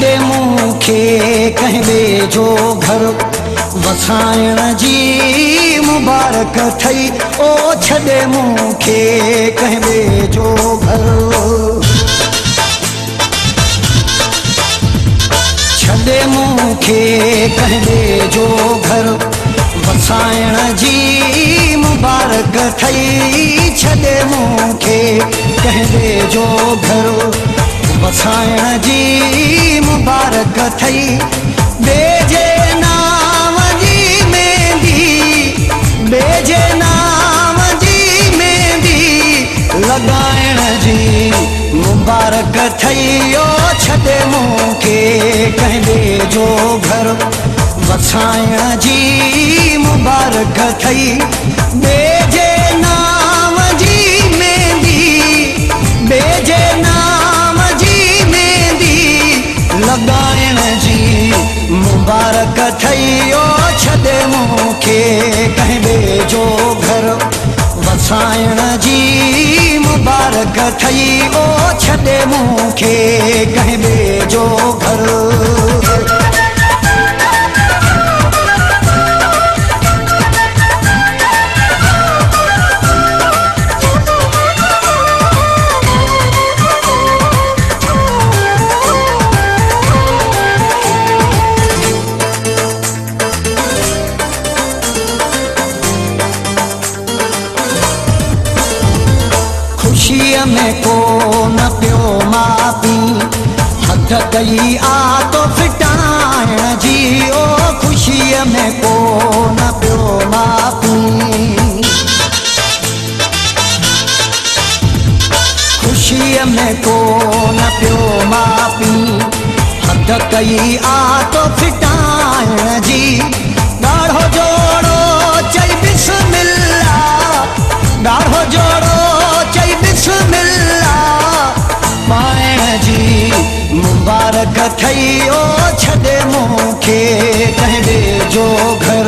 छॾे मूंखे कंहिं ॿिए जो घर वसाइण जी मुबारक थई। ओ छॾे मूंखे कंहिं ॿिए जो घर, छॾे मूंखे कंहिं ॿिए जो घर वसाइण जी मुबारक थई। छॾे मूंखे कंहिं ॿिए जो घर वसाइण जी मुबारक थई। ॿिए जे नाम जी मेहंदी, ॿिए जे नाम जी मेहंदी लॻाइण जी मुबारक थई। ओ छॾे मूंखे कंहिं ॿिए जो घर वसाइण जी मुबारक थई। ॿिए जे नाम जी मेहंदी, ॿिए जे नाम जी मेहंदी लॻाइण जी मुबारक थई। ओ छॾे मूंखे कंहिं ॿिए जो घर वसाइण जी मुबारक थई। ओ छॾे मूंखे कंहिं ॿिए जो घर। खुशीअ में को न पियो मां पी, हद कई आतो फिटाइण जी। ओ खुशीअ में को न पियो मां पी, खुशीअ में को न पियो मां पी, हद कई आतो फिटाइण जी। ॾाढो जोड़ो चई बिस्मिल्लाह, ॾाढो जोड़ो चई बिस्मिल्लाह पाइण जी मुबारक थई। ओ छॾे मूंखे कंहिं ॿिए जो घर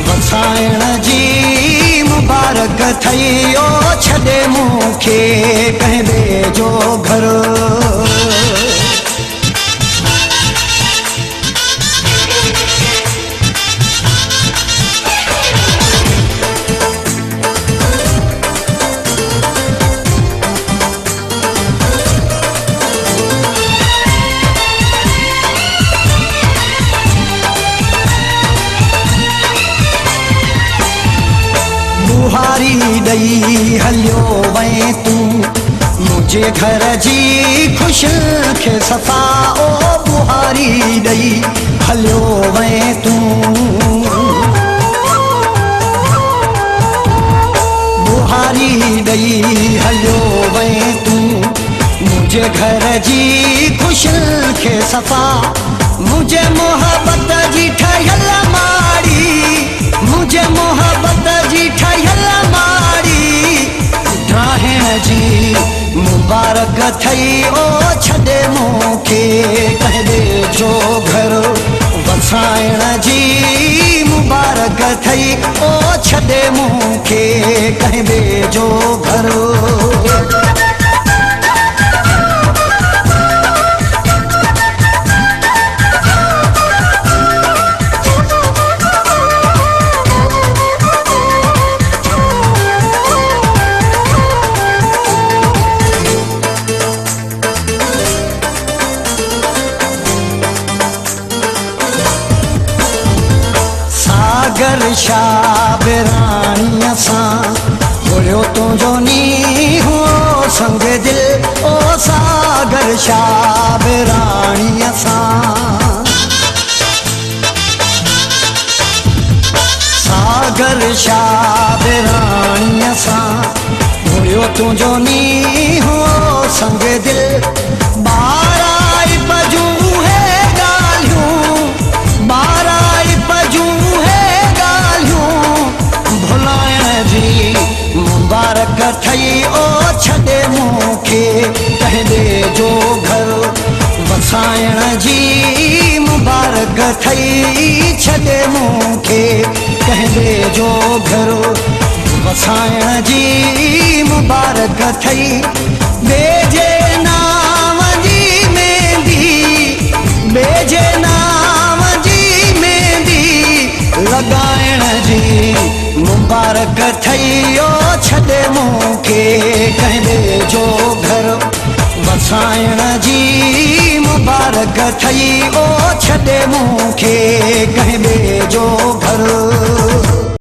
वसाइण जी मुबारक थई। ओ छॾे मूंखे कंहिं ॿिए जो घर। बुहारी ॾई हलियो वएं तूं मुंहिंजे घर जी ख़ुशियुनि खे सफ़ा। ओ बुहारी ॾई हलियो वएं तूं, बुहारी ॾई हलियो वएं तूं मुंहिंजे घर जी ख़ुशियुनि खे सफ़ा। मुंहिंजे मोहबत जी ठहियल माड़ी, मुंहिंजे मोहबत जी ठहियल माड़ी ठाहिण जी मुबारक थई। ओ छॾे मूंखे कंहिं ॿिए जो घर वसाइण जी मुबारक थई। ओ छॾे मूंखे कंहिं ॿिए जो घर। सागर शाबिराणीअ सां घुरियो तुंहिंजो नींहुं हो संग दिल। ओ सागर शाबिराणीअ सां, सागर शाबिराणीअ सां घुरियो तुंहिंजो नींहुं हो संग दिल। बाराई पजूं हे ॻाल्हियूं, बाराई पजूं मुबारक थई। ओ छॾे मूंखे कंहिं ॿिए जो घर वसाइण जी मुबारक थई। छॾे मूंखे कंहिं ॿिए जो घर वसाइण जी मुबारक थई। ॿिए जे नाम जी मेहंदी, लॻाइण जी मुबारक थई ओ छॾे मूंखे कंहिं ॿिए जो घर वसाइण जी मुबारक थई ओ छॾे मूंखे कंहिं ॿिए जो घर